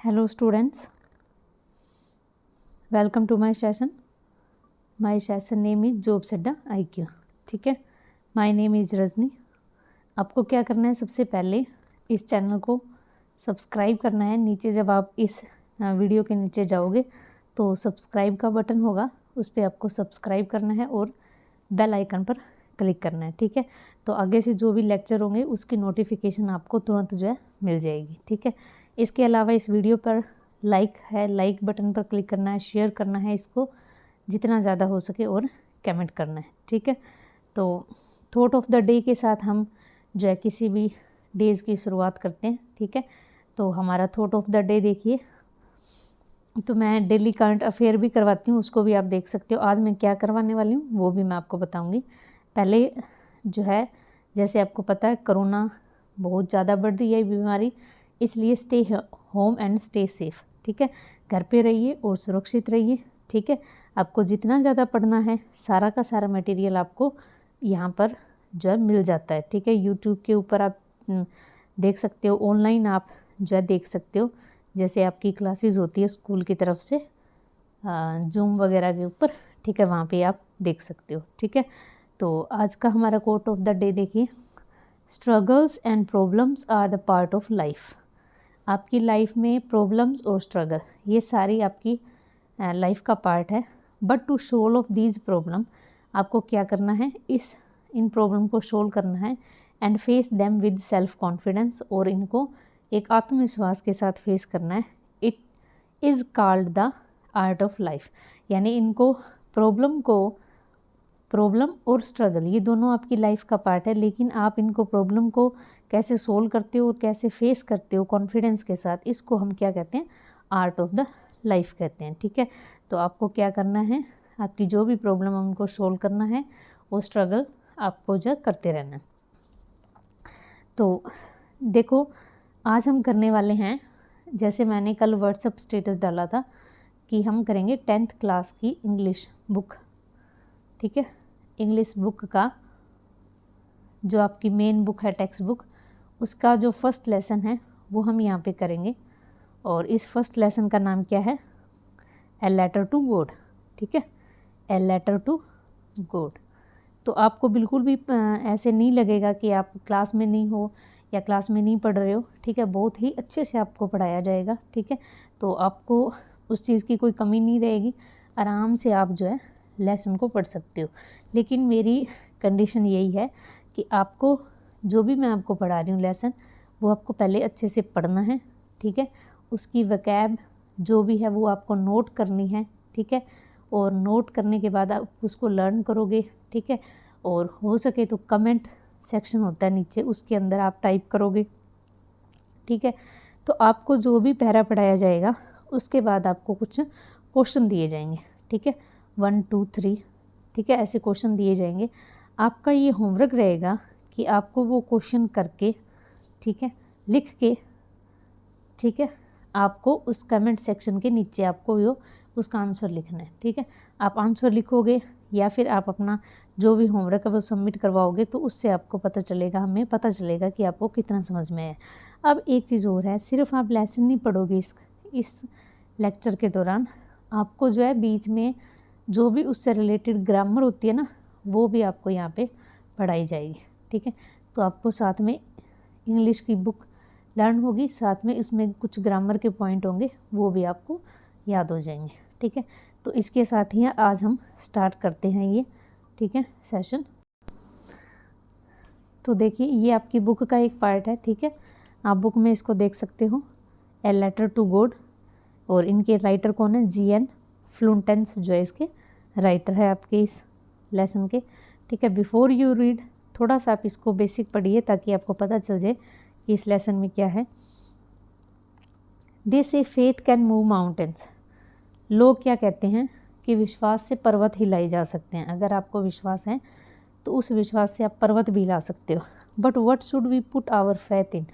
Hello students, welcome to my session. My session name is Jobs Adda IQ. ठीक है, My name is Rajni. आपको क्या करना है, सबसे पहले इस चैनल को सब्सक्राइब करना है. नीचे जब आप इस वीडियो के नीचे जाओगे तो सब्सक्राइब का बटन होगा, उस पर आपको सब्सक्राइब करना है और बेल आइकन पर क्लिक करना है. ठीक है, तो आगे से जो भी लेक्चर होंगे उसकी नोटिफिकेशन आपको तुरंत जो है मिल जाएगी. ठीक है, इसके अलावा इस वीडियो पर लाइक बटन पर क्लिक करना है, शेयर करना है इसको जितना ज़्यादा हो सके और कमेंट करना है. ठीक है, तो थॉट ऑफ द डे के साथ हम जो है किसी भी डेज़ की शुरुआत करते हैं. ठीक है, तो हमारा थॉट ऑफ द डे देखिए, तो मैं डेली करंट अफेयर भी करवाती हूँ, उसको भी आप देख सकते हो. आज मैं क्या करवाने वाली हूँ वो भी मैं आपको बताऊँगी. पहले जो है, जैसे आपको पता है कोरोना बहुत ज़्यादा बढ़ रही है बीमारी, इसलिए stay home and stay safe. ठीक है, घर पे रहिए और सुरक्षित रहिए. ठीक है, आपको जितना ज़्यादा पढ़ना है सारा का सारा मटेरियल आपको यहाँ पर जो है मिल जाता है. ठीक है, यूट्यूब के ऊपर आप देख सकते हो, ऑनलाइन आप जो है देख सकते हो. जैसे आपकी क्लासेस होती है स्कूल की तरफ से जूम वगैरह के ऊपर. ठीक है, वहाँ पे आप देख सकते हो. ठीक है, तो आज का हमारा कोट ऑफ द डे देखिए, struggles and problems are the part of life. आपकी लाइफ में प्रॉब्लम्स और स्ट्रगल ये सारी आपकी लाइफ का पार्ट है. But to solve of these problem, आपको क्या करना है, इन प्रॉब्लम को सोल्व करना है and face them with self confidence, और इनको एक आत्मविश्वास के साथ फेस करना है. It is called the art of life. यानी इनको प्रॉब्लम और स्ट्रगल ये दोनों आपकी लाइफ का पार्ट है, लेकिन आप इनको प्रॉब्लम को कैसे सोल्व करते हो और कैसे फेस करते हो कॉन्फिडेंस के साथ, इसको हम क्या कहते हैं, आर्ट ऑफ द लाइफ कहते हैं. ठीक है, तो आपको क्या करना है, आपकी जो भी प्रॉब्लम है उनको सोल्व करना है, वो स्ट्रगल आपको जो करते रहना है. तो देखो, आज हम करने वाले हैं, जैसे मैंने कल व्हाट्सएप स्टेटस डाला था कि हम करेंगे 10th क्लास की इंग्लिश बुक. ठीक है, इंग्लिश बुक का जो आपकी मेन बुक है, टेक्स्ट बुक, उसका जो फर्स्ट लेसन है वो हम यहाँ पे करेंगे. और इस फर्स्ट लेसन का नाम क्या है, ए लेटर टू गॉड. ठीक है, ए लेटर टू गॉड. तो आपको बिल्कुल भी ऐसे नहीं लगेगा कि आप क्लास में नहीं हो या क्लास में नहीं पढ़ रहे हो. ठीक है, बहुत ही अच्छे से आपको पढ़ाया जाएगा. ठीक है, तो आपको उस चीज़ की कोई कमी नहीं रहेगी, आराम से आप जो है लेसन को पढ़ सकते हो. लेकिन मेरी कंडीशन यही है कि आपको जो भी मैं आपको पढ़ा रही हूँ लेसन, वो आपको पहले अच्छे से पढ़ना है. ठीक है, उसकी वकैब जो भी है वो आपको नोट करनी है. ठीक है, और नोट करने के बाद आप उसको लर्न करोगे. ठीक है, और हो सके तो कमेंट सेक्शन होता है नीचे, उसके अंदर आप टाइप करोगे. ठीक है, तो आपको जो भी पैरा पढ़ाया जाएगा उसके बाद आपको कुछ क्वेश्चन दिए जाएंगे. ठीक है, 1 2 3. ठीक है, ऐसे क्वेश्चन दिए जाएंगे. आपका ये होमवर्क रहेगा कि आपको वो क्वेश्चन करके, ठीक है, लिख के, ठीक है, आपको उस कमेंट सेक्शन के नीचे आपको उसका आंसर लिखना है. ठीक है, आप आंसर लिखोगे या फिर आप अपना जो भी होमवर्क है वो सबमिट करवाओगे, तो उससे आपको पता चलेगा, हमें पता चलेगा कि आपको कितना समझ में है. अब एक चीज़ और है, सिर्फ आप लेसन नहीं पढ़ोगे इस लेक्चर के दौरान, आपको जो है बीच में जो भी उससे रिलेटेड ग्रामर होती है ना, वो भी आपको यहाँ पे पढ़ाई जाएगी. ठीक है, तो आपको साथ में इंग्लिश की बुक लर्न होगी, साथ में इसमें कुछ ग्रामर के पॉइंट होंगे, वो भी आपको याद हो जाएंगे. ठीक है, तो इसके साथ ही आज हम स्टार्ट करते हैं ये, ठीक है, सेशन. तो देखिए, ये आपकी बुक का एक पार्ट है. ठीक है, आप बुक में इसको देख सकते हो, ए लेटर टू गॉड. और इनके राइटर कौन है, GN फ्लूटेंस जो है इसके राइटर है आपके इस लेसन के. ठीक है, बिफोर यू रीड, थोड़ा सा आप इसको बेसिक पढ़िए ताकि आपको पता चल जाए कि इस लेसन में क्या है. दे से फेथ कैन मूव माउंटेन्स. लोग क्या कहते हैं कि विश्वास से पर्वत हिलाए जा सकते हैं. अगर आपको विश्वास है तो उस विश्वास से आप पर्वत भी हिला सकते हो. But what should we put our faith in,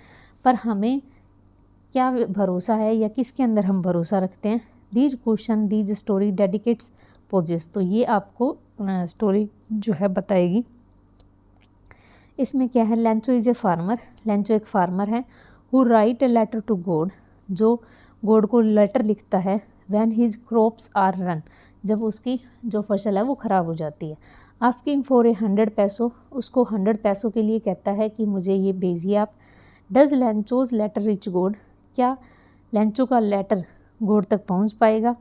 पर हमें क्या भरोसा है या किसके अंदर हम भरोसा रखते हैं. These question these story dedicates poses. तो ये आपको स्टोरी जो है बताएगी. इसमें क्या है, Lencho is a farmer. Lencho एक फार्मर है, who write a letter to God, जो गॉड को लेटर लिखता है when his crops are run, जब उसकी जो फसल है वो ख़राब हो जाती है। आस्किंग फॉर 100 पैसों, उसको 100 पैसों के लिए कहता है कि मुझे ये भेजिए आप। Does Lencho's letter reach God, क्या लैंचो का लेटर गॉड तक पहुंच पाएगा।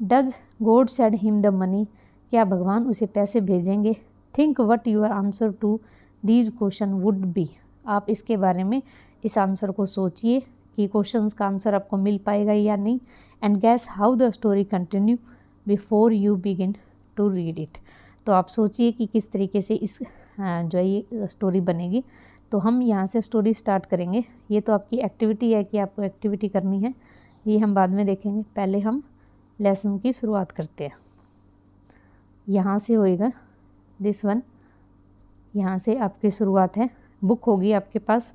Does God send him the money, क्या भगवान उसे पैसे भेजेंगे। Think what your answer to these question would be, आप इसके बारे में इस आंसर को सोचिए कि क्वेश्चंस का आंसर आपको मिल पाएगा या नहीं। And guess how the story continue before you begin to read it, तो आप सोचिए कि किस तरीके से इस जो है ये स्टोरी बनेगी। तो हम यहाँ से स्टोरी स्टार्ट करेंगे। ये तो आपकी एक्टिविटी है कि आपको एक्टिविटी करनी है, ये हम बाद में देखेंगे। पहले हम लेसन की शुरुआत करते हैं। यहाँ से होएगा दिस वन, यहाँ से आपकी शुरुआत है। बुक होगी आपके पास,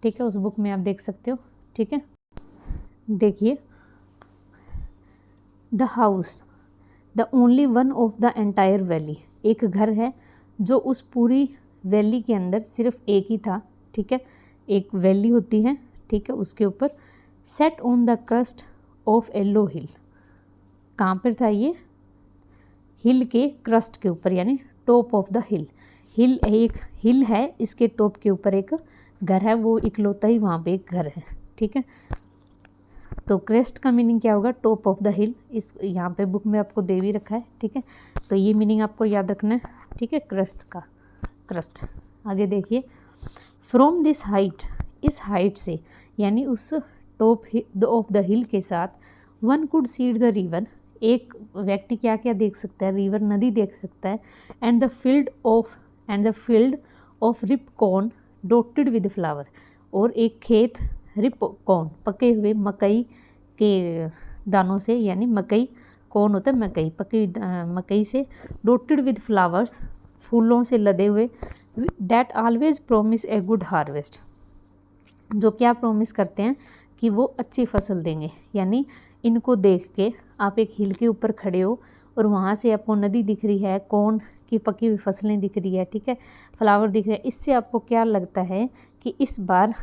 ठीक है, उस बुक में आप देख सकते हो, ठीक है। देखिए, the house the only one of the entire valley, एक घर है जो उस पूरी वैली के अंदर सिर्फ एक ही था, ठीक है। एक वैली होती है, ठीक है, उसके ऊपर। Sat on the crest of yellow hill, कहाँ पर था ये, हिल के क्रस्ट के ऊपर, यानी टॉप ऑफ द हिल। हिल एक हिल है, इसके टॉप के ऊपर एक घर है, वो इकलौता ही वहाँ पे एक घर है, ठीक है। तो क्रेस्ट का मीनिंग क्या होगा, टॉप ऑफ द हिल। इस यहाँ पे बुक में आपको दे भी रखा है, ठीक है। तो ये मीनिंग आपको याद रखना है, ठीक है, क्रस्ट का, क्रस्ट। आगे देखिए, फ्रॉम दिस हाइट, इस हाइट से, यानी उस टॉप ऑफ द हिल के साथ, one could see the river, एक व्यक्ति क्या क्या देख सकता है, रिवर, नदी देख सकता है। And the field of ripe corn dotted with flower, और एक खेत रिप कॉर्न, पके हुए मकई के दानों से, यानी मकई, कौन होता है मकई, पकी मकई से, डॉटेड विद फ्लावर्स, फूलों से लदे हुए। That always promise a good harvest, जो क्या प्रॉमिस करते हैं कि वो अच्छी फसल देंगे। यानी इनको देख के आप एक हिल के ऊपर खड़े हो और वहाँ से आपको नदी दिख रही है, कौन की पकी हुई फसलें दिख रही है, ठीक है, फ्लावर दिख रहे हैं, इससे आपको क्या लगता है कि इस बार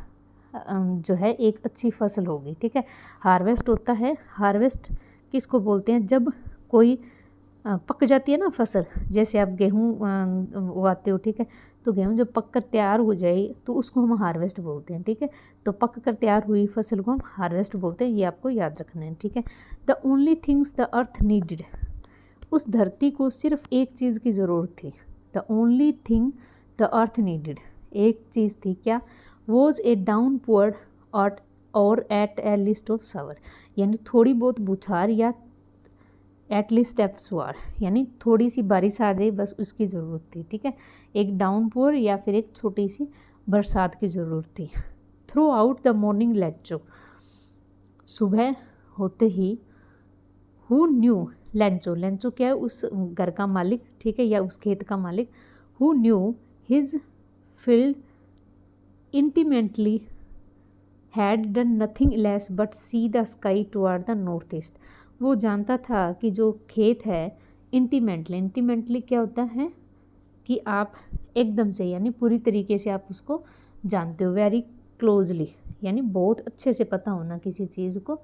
जो है एक अच्छी फसल होगी, ठीक है। हार्वेस्ट होता है, हार्वेस्ट किसको बोलते हैं, जब कोई पक जाती है ना फसल, जैसे आप गेहूँ उगाते हो, ठीक है, तो गेहूँ जब पक कर तैयार हो जाए तो उसको हम हार्वेस्ट बोलते हैं, ठीक है। तो पक कर तैयार हुई फसल को हम हार्वेस्ट बोलते हैं, ये आपको याद रखना है, ठीक है। The only things the earth needed, उस धरती को सिर्फ एक चीज़ की ज़रूरत थी। The only thing the earth needed, एक चीज़ थी, क्या, वॉज ए डाउन पोर्ड और एट ए लिस्ट ऑफ सावर, यानी थोड़ी बहुत बौछार या एट लीस्ट एप्सवार, यानी थोड़ी सी बारिश आ जाए बस उसकी ज़रूरत थी, ठीक है। एक डाउनपोर या फिर एक छोटी सी बरसात की ज़रूरत थी। थ्रू आउट द मॉर्निंग लैंचो, सुबह होते ही, हु न्यू, लैंचो, लैंचो क्या है, उस घर का मालिक, ठीक है, या उस खेत का मालिक। Who knew his field intimately had done nothing else but see the sky toward the north east, वो जानता था कि जो खेत है, इंटीमेंटली क्या होता है कि आप एकदम से, यानी पूरी तरीके से आप उसको जानते हो, वेरी क्लोजली, यानी बहुत अच्छे से पता होना किसी चीज़ को,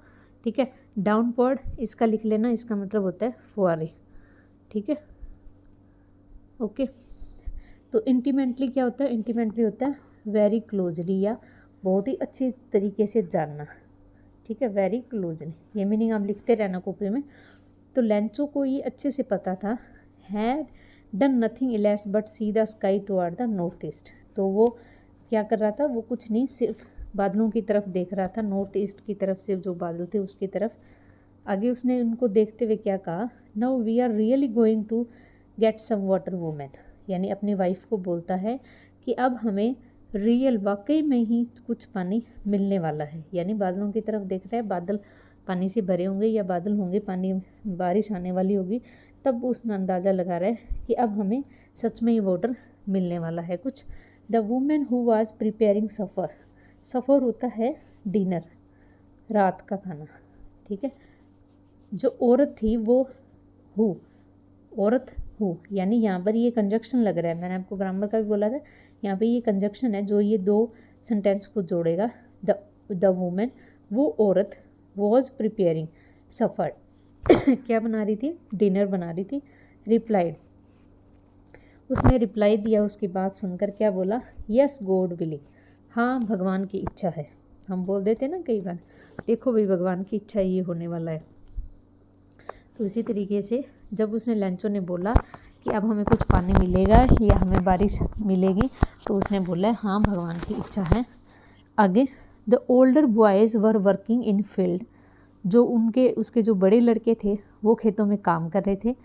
ठीक है। डाउनपोर्ड इसका लिख लेना, इसका मतलब होता है फुहारे, ठीक है, ओके। तो इंटीमेंटली क्या होता है, इंटीमेंटली होता है वेरी क्लोजली, या बहुत ही अच्छी तरीके से जानना, ठीक है, वेरी क्लोजली, ये मीनिंग आप लिखते रहना कॉपी में। तो लैंचो को ये अच्छे से पता था, had done nothing else but see the sky toward the north east, तो वो क्या कर रहा था, वो कुछ नहीं, सिर्फ बादलों की तरफ देख रहा था, नॉर्थ ईस्ट की तरफ से जो बादल थे उसकी तरफ। आगे उसने उनको देखते हुए क्या कहा, now we are really going to get some water woman, यानी अपनी वाइफ को बोलता है कि अब हमें रियल, वाकई में ही कुछ पानी मिलने वाला है, यानी बादलों की तरफ देख रहा है, बादल पानी से भरे होंगे या बादल होंगे, पानी, बारिश आने वाली होगी, तब उसने अंदाज़ा लगा रहा है कि अब हमें सच में ही वाटर मिलने वाला है कुछ। The women who was preparing supper, supper होता है डिनर, रात का खाना, ठीक है। जो औरत थी वो हु, औरत हु, यानी यहाँ पर ये कंजक्शन लग रहा है, मैंने आपको ग्रामर का भी बोला था, यहाँ पे ये कंजक्शन है जो ये दो सेंटेंस को जोड़ेगा। द वुमेन, वो औरत, वॉज प्रिपेयरिंग सफ़र क्या बना रही थी, डिनर बना रही थी। रिप्लाइड, उसने रिप्लाई दिया, उसकी बात सुनकर क्या बोला, यस गॉड विलिंग, हाँ भगवान की इच्छा है। हम बोल देते ना कई बार, देखो भाई भगवान की इच्छा ये होने वाला है। तो इसी तरीके से जब उसने लैंचो ने बोला कि अब हमें कुछ पानी मिलेगा या हमें बारिश मिलेगी, तो उसने बोला हाँ भगवान की इच्छा है। आगे, the older boys were working in field, जो उसके जो बड़े लड़के थे वो खेतों में काम कर रहे थे।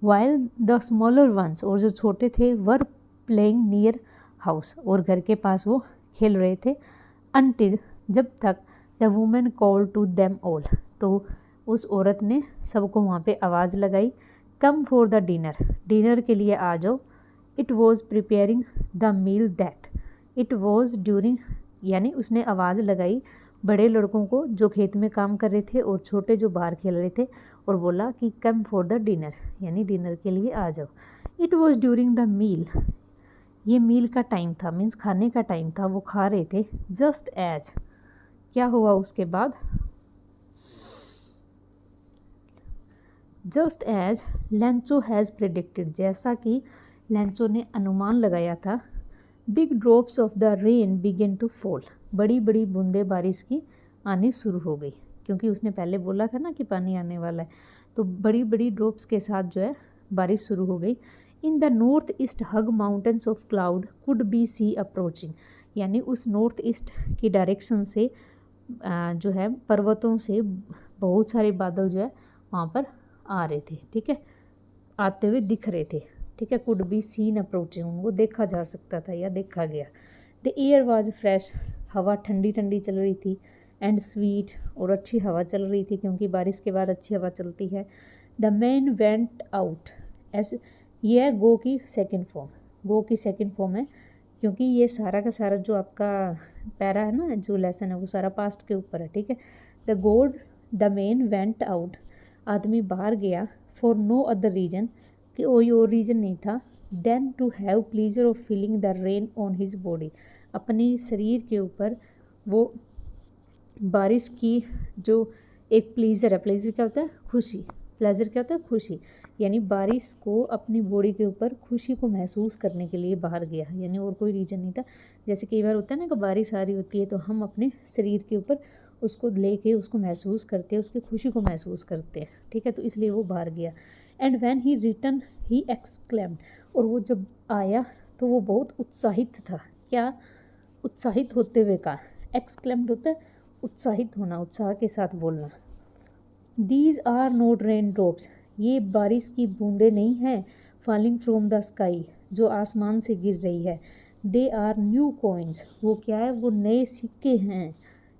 वाइल द स्मॉलर वंस, और जो छोटे थे, वर प्लेइंग नियर हाउस, और घर के पास वो खेल रहे थे। अनटिल, जब तक the woman called to them all, तो उस औरत ने सबको वहाँ पे आवाज़ लगाई, come for the dinner, dinner के लिए आ जाओ। It was preparing the meal that, it was during, यानी उसने आवाज़ लगाई बड़े लड़कों को जो खेत में काम कर रहे थे और छोटे जो बाहर खेल रहे थे, और बोला कि कम फॉर द डिनर, यानी डिनर के लिए आ जाओ। It was during the meal, ये मील का टाइम था, मीन्स खाने का टाइम था, वो खा रहे थे। जस्ट एज, क्या हुआ उसके बाद, just as Lencho has predicted, जैसा कि लैंचो ने अनुमान लगाया था। Big drops of the rain began to fall, बड़ी बड़ी बूंदें बारिश की आनी शुरू हो गई, क्योंकि उसने पहले बोला था ना कि पानी आने वाला है। तो बड़ी बड़ी ड्रॉप्स के साथ जो है बारिश शुरू हो गई। In the north east huge mountains of cloud could be see approaching, यानी उस नॉर्थ ईस्ट की डायरेक्शन से जो है पर्वतों से बहुत सारे बादल जो है वहाँ पर आ रहे थे, ठीक है, आते हुए दिख रहे थे, ठीक है। कुड बी सीन अप्रोचिंग, उनको देखा जा सकता था या देखा गया। द एयर वाज फ्रेश, हवा ठंडी ठंडी चल रही थी। एंड स्वीट, और अच्छी हवा चल रही थी, क्योंकि बारिश के बाद अच्छी हवा चलती है। द मैन वेंट आउट, ऐसे ये है गो की सेकेंड फॉर्म, गो की सेकेंड फॉर्म है, क्योंकि ये सारा का सारा जो आपका पैरा है ना, जो लेसन है, वो सारा पास्ट के ऊपर है, ठीक है। द मैन वेंट आउट, आदमी बाहर गया। फॉर नो अदर रीजन, कि कोई और रीज़न नहीं था, then to have pleasure of feeling the rain on his body, अपनी शरीर के ऊपर वो बारिश की जो एक प्लीज़र है, प्लीज़र क्या होता है, खुशी, प्लेजर क्या होता है, खुशी, यानी बारिश को अपनी बॉडी के ऊपर खुशी को महसूस करने के लिए बाहर गया, यानी और कोई रीज़न नहीं था। जैसे कई बार होता है ना कि बारिश आ रही होती है तो हम अपने शरीर के ऊपर उसको लेके उसको महसूस करते हैं, उसकी खुशी को महसूस करते हैं, ठीक है, तो इसलिए वो बाहर गया। And when he return he exclaimed, और वो जब आया तो वो बहुत उत्साहित था, क्या, उत्साहित होते हुए कहा, एक्सक्लेम्ड होता है उत्साहित होना, उत्साह के साथ बोलना। These are not rain drops, ये बारिश की बूंदें नहीं हैं, फॉलिंग फ्रॉम द स्काई, जो आसमान से गिर रही है। दे आर न्यू कॉइन्स, वो क्या है, वो नए सिक्के हैं,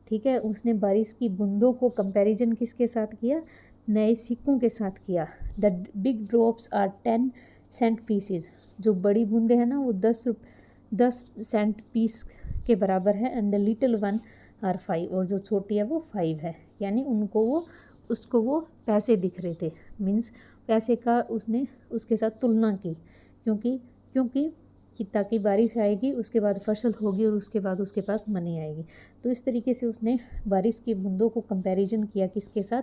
ठीक है। उसने बारिश की बूंदों को कंपैरिजन किसके साथ किया, नए सिक्कों के साथ किया। The big drops are 10 cent pieces, जो बड़ी बूंदें हैं ना वो 10 सेंट पीस के बराबर है। And the little one are 5, और जो छोटी है वो 5 है, यानी उसको वो पैसे दिख रहे थे, मीन्स पैसे का उसने उसके साथ तुलना की, क्योंकि कि ताकि बारिश आएगी, उसके बाद फसल होगी, और उसके बाद उसके पास मनी आएगी। तो इस तरीके से उसने बारिश की बूंदों को कंपैरिजन किया किसके साथ,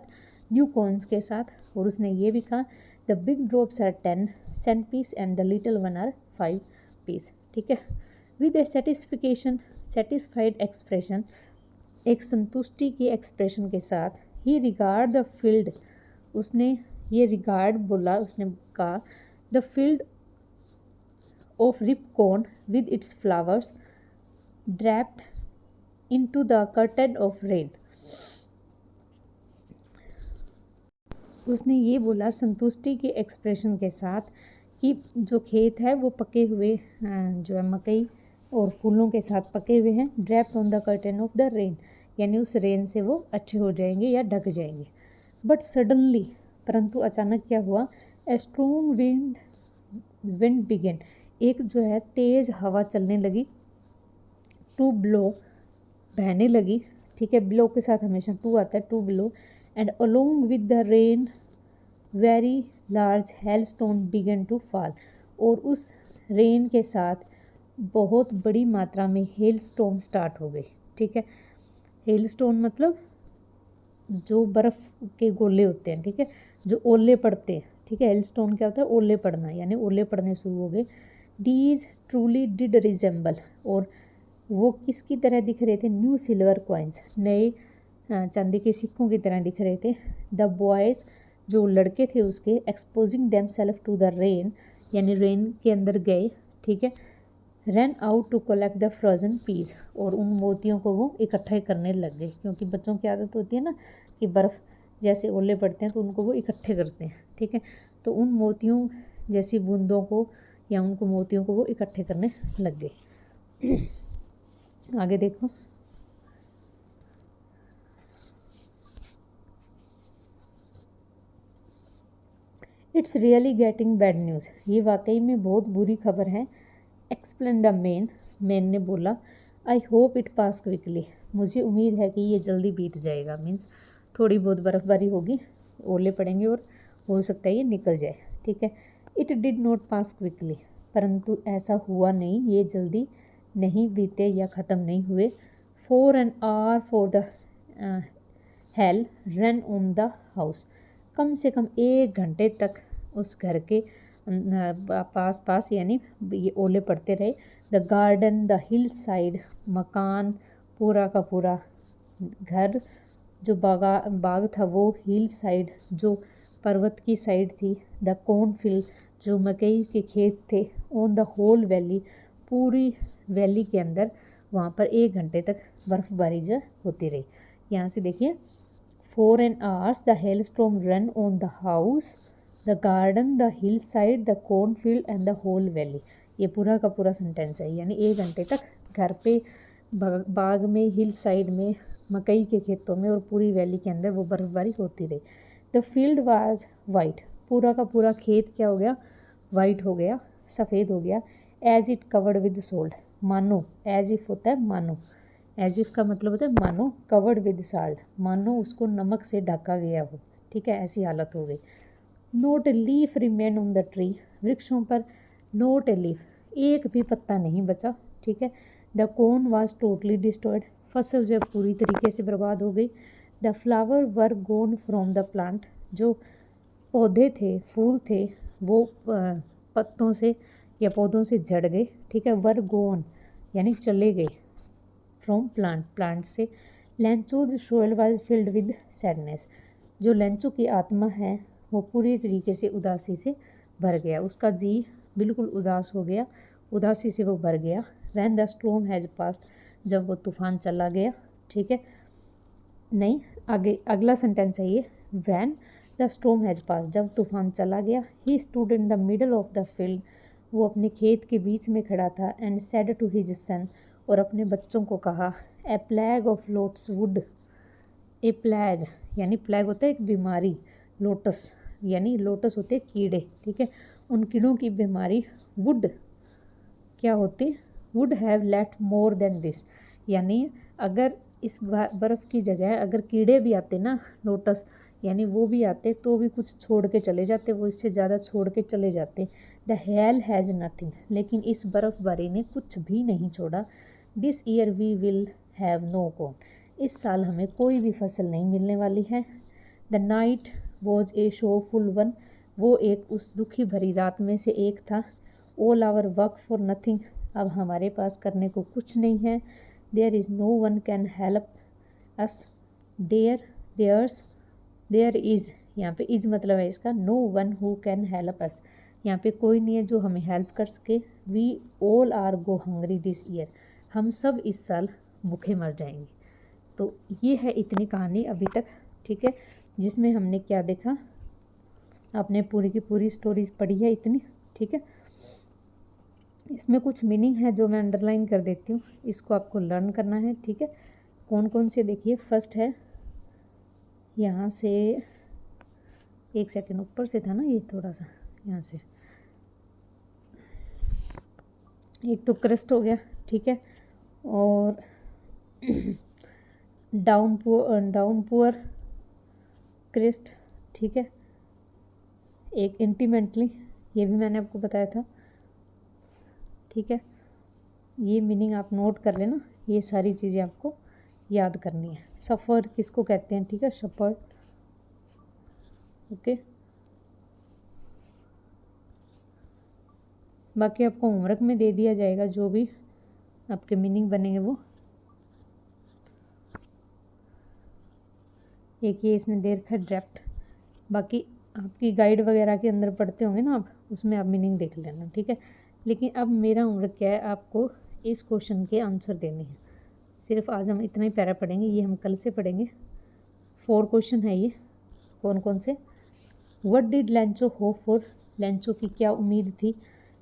न्यू कॉइन्स के साथ। और उसने ये भी कहा the big drops are 10 cent piece and the little one are 5 piece, ठीक है। विद ए सेटिस्फाइड एक्सप्रेशन, एक संतुष्टि के एक्सप्रेशन के साथ, ही रिगार्ड द फील्ड, उसने ये रिगार्ड बोला, उसने कहा the field of ripcorn with its flowers draped into the curtain of rain, उसने ये बोला संतुष्टि के एक्सप्रेशन के साथ कि जो खेत है वो पके हुए जो है मकई और फूलों के साथ पके हुए हैं। Draped on the curtain of the rain, यानी उस रेन से वो अच्छे हो जाएंगे या ढक जाएंगे। बट सडनली, परंतु अचानक क्या हुआ, ए स्ट्रॉन्ग विंड बिगेन, एक जो है तेज़ हवा चलने लगी। टू ब्लो, बहने लगी, ठीक है, ब्लो के साथ हमेशा टू आता है, to blow. And along with the rain very large hailstone began to fall, और उस रेन के साथ बहुत बड़ी मात्रा में हेल स्टॉर्म स्टार्ट हो गई, ठीक है। हेल स्टोन मतलब जो बर्फ़ के गोले होते हैं, ठीक है, जो ओले पड़ते हैं, ठीक है। हेलस्टोन क्या होता है, ओले पड़ना, यानी ओले पड़ने शुरू हो गए। दीज ट्रूली डिड रिजेंबल, और वो किसकी तरह दिख रहे थे, न्यू सिल्वर कॉइन्स, नए चांदी के सिक्कों की तरह दिख रहे थे। द बॉयज़, जो लड़के थे उसके, exposing them self to the rain, यानी रेन के अंदर गए, ठीक है। Run out to collect the frozen piece, और उन मोतियों को वो इकट्ठे करने लग गए, क्योंकि बच्चों की आदत होती है ना कि बर्फ़ जैसे ओले पड़ते हैं तो उनको वो इकट्ठे करते हैं, ठीक है। तो उन मोतियों जैसी बूंदों को या उनको मोतियों को वो इकट्ठे करने लग गए। आगे देखो, it's really getting bad news, ये वाकई में बहुत बुरी खबर है। एक्सप्लेन द मैन, मैन ने बोला। I hope it pass quickly, मुझे उम्मीद है कि ये जल्दी बीत जाएगा, मीन्स थोड़ी बहुत बर्फ़बारी होगी, ओले पड़ेंगे और हो सकता है ये निकल जाए, ठीक है। It did not pass quickly, परंतु ऐसा हुआ नहीं, ये जल्दी नहीं बीते या ख़त्म नहीं हुए। For an hour for the hail ran on the house, कम से कम 1 घंटे तक उस घर के पास पास यानी ये ओले पड़ते रहे। The garden, the hill side, मकान पूरा का पूरा, घर जो बाग था वो हिल साइड जो पर्वत की साइड थी। द कॉर्नफील्ड, जो मकई के खेत थे। ऑन द होल वैली, पूरी वैली के अंदर वहाँ पर 1 घंटे तक बर्फ़बारी जो होती रही। यहाँ से देखिए, 4 hours the hailstorm ran on the house, the garden, the hillside, the cornfield and the whole valley। ये पूरा का पूरा सेंटेंस है, यानी 1 घंटे तक घर पे, बाग में, हिल साइड में, मकई के खेतों में और पूरी वैली के अंदर वो बर्फ़बारी होती रही। द फील्ड वाज वाइट, पूरा का पूरा खेत क्या हो गया, वाइट हो गया, सफ़ेद हो गया। As it covered with salt, मानो, एज इफ़ होता है मानो, एज इफ़ का मतलब होता है मानो, कवर्ड विद साल्ट, मानो उसको नमक से ढका गया हो, ठीक है, ऐसी हालत हो गई। Note a leaf remain on the tree, वृक्षों पर नोट ए लीफ, एक भी पत्ता नहीं बचा, ठीक है। The corn was totally destroyed, फसल जब पूरी तरीके से बर्बाद हो गई। The flower were gone from the plant, जो पौधे थे, फूल थे, वो पत्तों से या पौधों से झड़ गए, ठीक है। वर गोन यानी चले गए, फ्रॉम प्लांट, प्लांट से। Lencho's soil was filled with sadness, जो लेंचो की आत्मा है वो पूरी तरीके से उदासी से भर गया, उसका जी बिल्कुल उदास हो गया, उदासी से वो भर गया। Van the storm has past, जब वो तूफान चला गया, ठीक है। नहीं, आगे अगला सेंटेंस है ये, when the storm has pass, जब तूफान चला गया। He stood in the middle of the field, वो अपने खेत के बीच में खड़ा था। And said to his son, और अपने बच्चों को कहा। A plague of locusts would, a plague यानी प्लैग होता है एक बीमारी, लोटस यानी लोटस होते कीड़े, ठीक है। उन कीड़ों की बीमारी वुड क्या होती, would have let more than this, यानी अगर इस बर्फ़ की जगह अगर कीड़े भी आते ना, लोटस यानी वो भी आते तो भी कुछ छोड़ के चले जाते, वो इससे ज़्यादा छोड़ के चले जाते। द हेल हैज़ नथिंग, लेकिन इस बर्फ़बारी ने कुछ भी नहीं छोड़ा। This year we will have no corn, इस साल हमें कोई भी फसल नहीं मिलने वाली है। The night was a sorrowful one, वो एक उस दुखी भरी रात में से एक था। All our work for nothing, अब हमारे पास करने को कुछ नहीं है। There is no one can help us, there is, यहाँ पे इज़ मतलब है इसका, no one who can help us, यहाँ पे कोई नहीं है जो हमें हेल्प कर सके। We all are go hungry this year, हम सब इस साल भूखे मर जाएंगे। तो ये है इतनी कहानी अभी तक, ठीक है, जिसमें हमने क्या देखा, आपने पूरी की पूरी स्टोरीज पढ़ी है इतनी, ठीक है। इसमें कुछ मीनिंग है जो मैं अंडरलाइन कर देती हूँ, इसको आपको लर्न करना है, ठीक है। कौन कौन से देखिए, फर्स्ट है यहाँ से, एक सेकंड ऊपर से था ना ये, थोड़ा सा यहाँ से, एक तो क्रस्ट हो गया, ठीक है, और डाउन पुअर क्रिस्ट, ठीक है। एक इंटीमेंटली, ये भी मैंने आपको बताया था, ठीक है। ये मीनिंग आप नोट कर लेना, ये सारी चीज़ें आपको याद करनी है। सफ़र किसको कहते हैं, ठीक है, सफ़र। ओके, बाकी आपको होमवर्क में दे दिया जाएगा, जो भी आपके मीनिंग बनेंगे वो। एक ये इसने दे रखा है ड्राफ्ट, बाकी आपकी गाइड वगैरह के अंदर पढ़ते होंगे ना आप, उसमें आप मीनिंग देख लेना, ठीक है। लेकिन अब मेरा होमवर्क क्या है, आपको इस क्वेश्चन के आंसर देने हैं। सिर्फ आज हम इतना ही पैरा पढ़ेंगे, ये हम कल से पढ़ेंगे। 4 क्वेश्चन है ये। कौन कौन से? व्हाट डिड लैंचो होप फॉर, लैंचो की क्या उम्मीद थी।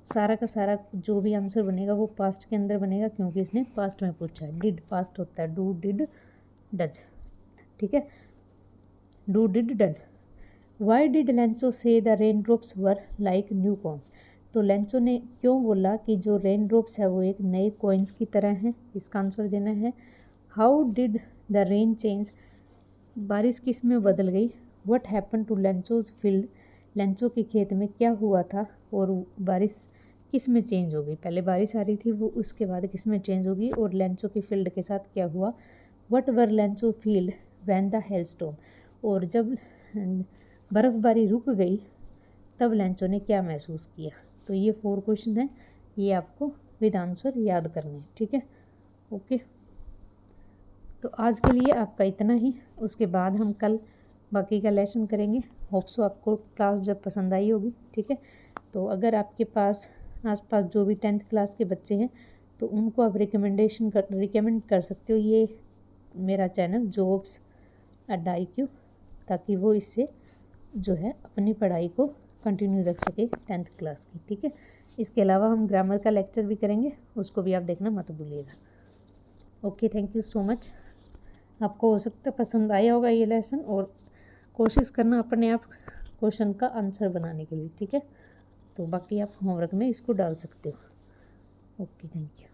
सारा का सारा जो भी आंसर बनेगा वो पास्ट के अंदर बनेगा, क्योंकि इसने पास्ट में पूछा है। डिड पास्ट होता है, डू डिड डज, ठीक है, do did done. Why did Lencho say the raindrops were like new coins, तो लेंचो ने क्यों बोला कि जो रेन ड्रॉप्स है वो एक नए कॉइन्स की तरह हैं, इसका आंसर देना है। How did the rain change, बारिश किस में बदल गई। What happen to Lencho's field, Lencho के खेत में क्या हुआ था और बारिश किस में चेंज हो गई, पहले बारिश आ रही थी वो, उसके बाद किस में चेंज होगी, और लेंचो की फील्ड के साथ क्या हुआ। What were Lencho field when the hailstorm, और जब बर्फ़बारी रुक गई तब लेंचो ने क्या महसूस किया। तो ये 4 क्वेश्चन हैं, ये आपको विद आंसर याद करने हैं, ठीक है। ओके, तो आज के लिए आपका इतना ही, उसके बाद हम कल बाकी का लेसन करेंगे। होप सो आपको क्लास जब पसंद आई होगी, ठीक है। तो अगर आपके पास आसपास जो भी 10th क्लास के बच्चे हैं तो उनको आप रिकमेंड कर सकते हो ये मेरा चैनल जॉब्स अड्डा IQ, ताकि वो इससे जो है अपनी पढ़ाई को कंटिन्यू रख सके 10th क्लास की, ठीक है। इसके अलावा हम ग्रामर का लेक्चर भी करेंगे, उसको भी आप देखना मत भूलिएगा। Okay, thank you so much. आपको हो सकता है पसंद आया होगा ये लेसन, और कोशिश करना अपने आप क्वेश्चन का आंसर बनाने के लिए, ठीक है। तो बाकी आप होमवर्क में इसको डाल सकते हो। Okay, thank you.